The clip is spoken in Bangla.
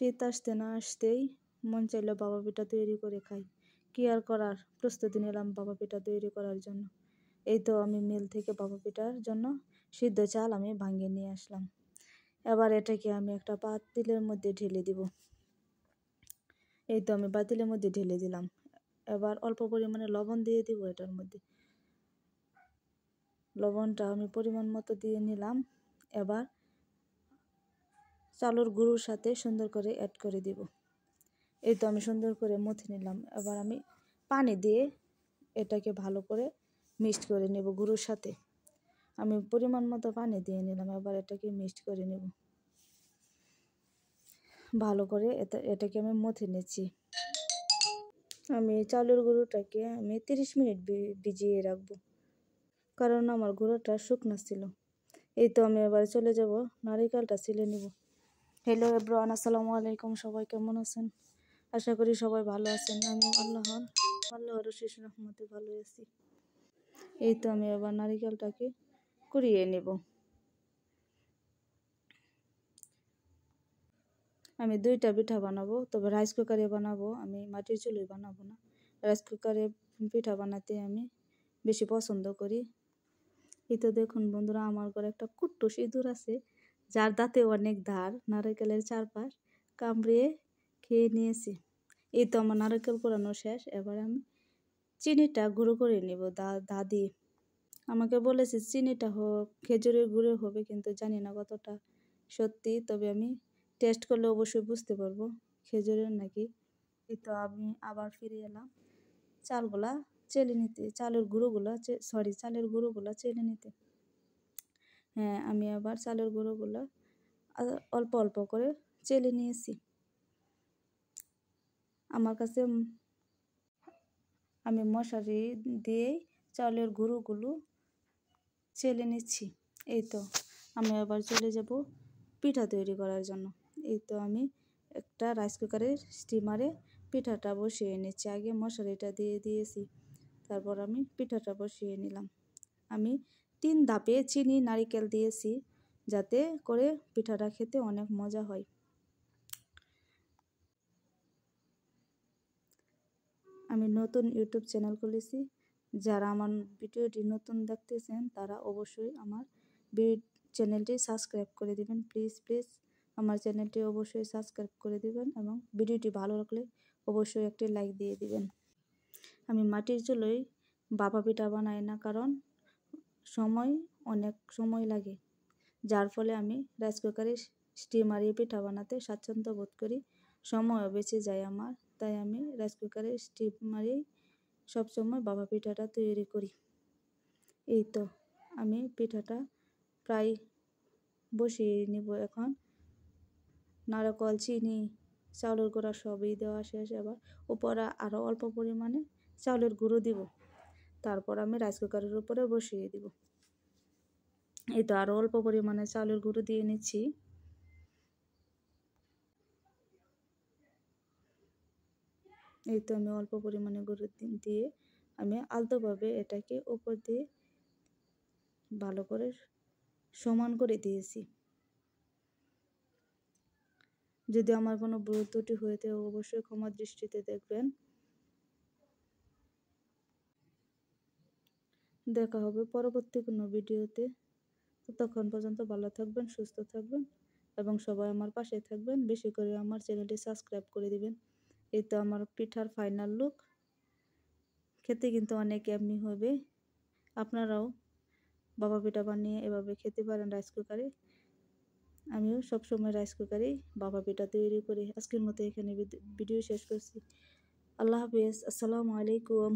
শীত আসতে না আসতেই মন চাইলো বাবা পিঠা তৈরি করে খাই। কি আর করার, প্রস্তুতি নিলাম বাবা পিঠা তৈরি করার জন্য। এই তো আমি মিল থেকে বাবা পিঠার জন্য সিদ্ধ চাল আমি ভাঙিয়ে নিয়ে আসলাম। এবার এটাকে আমি একটা পাতিলের মধ্যে ঢেলে দিব। এই তো আমি পাতিলের মধ্যে ঢেলে দিলাম। এবার অল্প পরিমাণে লবণ দিয়ে দিব এটার মধ্যে। লবণটা আমি পরিমাণ মতো দিয়ে নিলাম। এবার চালের গুঁড়োর সাথে সুন্দর করে অ্যাড করে দিব। এই তো আমি সুন্দর করে মথে নিলাম। এবার আমি পানি দিয়ে এটাকে ভালো করে মিক্সড করে নেব গুঁড়োর সাথে। আমি পরিমাণ মতো পানি দিয়ে নিলাম। এবার এটাকে মিক্সড করে নেব ভালো করে। এটাকে আমি মথে নিচ্ছি। আমি চালের গুঁড়োটাকে আমি 30 মিনিট ভিজিয়ে রাখবো, কারণ আমার গুঁড়োটা শুকনো ছিল। এই তো আমি এবার চলে যাব নারিকেলটা ছিলে নেব। হ্যালো এভরিওয়ান, আসসালামু আলাইকুম। সবাই কেমন আছেন? আশা করি সবাই ভালো আছেন। আমি আল্লাহর অশেষ রহমতে ভালো আছি। এই তো আমি এবার নারিকেলটাকে কুড়িয়ে নেব। আমি 2টা পিঠা বানাবো, তবে রাইস কুকারে বানাবো। আমি মাটির চুলোয় বানাবো না। রাইস কুকারে পিঠা বানাতে আমি বেশি পছন্দ করি। এই তো দেখুন বন্ধুরা, আমার ঘরে একটা কুট্টু সিঁদুর আছে, যার দাঁতে অনেক ধার। নারকেলের চারপাশ কামড়িয়ে খেয়ে নিয়েছি। এই তো আমার নারকেল পোড়ানো শেষ। এবার আমি চিনিটা গুঁড়ো করে নেব দা দিয়ে। আমাকে বলেছে চিনিটা খেজুরের গুঁড়ো হবে, কিন্তু জানি না কতটা সত্যি। তবে আমি টেস্ট করলে অবশ্যই বুঝতে পারবো খেজুরের নাকি। এই তো আমি আবার ফিরে এলাম চালগুলা চেলে নিতে, চালের গুঁড়োগুলো চেলে নিতে। হ্যাঁ, আমি আবার চালের গুঁড়োগুলো অল্প অল্প করে চেলে নিয়েছি। আমার কাছে আমি মশারি দিয়েই চালের গুঁড়োগুলো চেলে নিচ্ছি। এই তো আমি আবার চলে যাব পিঠা তৈরি করার জন্য। এই তো আমি একটা রাইস কুকারের স্টিমারে পিঠাটা বসিয়ে নিচ্ছি। আগে মশারিটা দিয়ে দিয়েছি, তারপর আমি পিঠাটা বসিয়ে নিলাম। আমি 3 ধাপে চিনি নারিকেল দিয়েছি, যাতে করে পিঠাটা খেতে অনেক মজা হয়। আমি নতুন ইউটিউব চ্যানেল খুলেছি। যারা আমার ভিডিওটি নতুন দেখতেছেন তারা অবশ্যই আমার চ্যানেলটি সাবস্ক্রাইব করে দিবেন। প্লিজ আমার চ্যানেলটি অবশ্যই সাবস্ক্রাইব করে দিবেন, এবং ভিডিওটি ভালো লাগলে অবশ্যই একটি লাইক দিয়ে দিবেন। আমি মাটির চুলোয় ভাপা পিঠা বানাই না, কারণ অনেক সময় লাগে, যার ফলে আমি রাইস কুকারে স্টিমারে পিঠা বানাতে স্বাচ্ছন্দ্য বোধ করি। সময়ও বেঁচে যায় আমার, তাই আমি রাইস কুকারে স্টিমারেই সবসময় ভাপা পিঠাটা তৈরি করি। এই তো আমি পিঠাটা প্রায় বসিয়ে নিব। এখন নারকেল, চিনি, চাউলের গুঁড়া সবই দেওয়া শেষ। এবার উপরে আরও অল্প পরিমাণে চাউলের গুঁড়ো দিব। তারপর আমি রাইস কুকারের উপরে বসিয়ে দিব। এই তো আরও অল্প পরিমাণে চাউলের গুঁড়ো দিয়ে নিচ্ছি। এই তো আমি অল্প পরিমাণে গুঁড়ো দিয়ে আমি আলতোভাবে এটাকে উপর দিয়ে ভালো করে সমান করে দিয়েছি। যদি আমার কোনো ভুল ত্রুটি হয়ে থাকে অবশ্যই ক্ষমা দৃষ্টিতে দেখবেন। দেখা হবে পরবর্তী কোনো ভিডিওতে। ততক্ষণ পর্যন্ত ভালো থাকবেন, সুস্থ থাকবেন, এবং সবাই আমার পাশে থাকবেন। বেশি করে আমার চ্যানেলটি সাবস্ক্রাইব করে দিবেন। এই তো আমার পিঠার ফাইনাল লুক। খেতে কিন্তু অনেক এমনি হবে। আপনারাও ভাপা পিঠা বানিয়ে এভাবে খেতে পারেন রাইস কুকারে। আমিও সবসময় রাইস কুকারেই ভাপা পিঠা তৈরি করি। আজকের মতো এখানে ভিডিও শেষ করছি। আল্লাহ হাফেজ, আসসালামু আলাইকুম।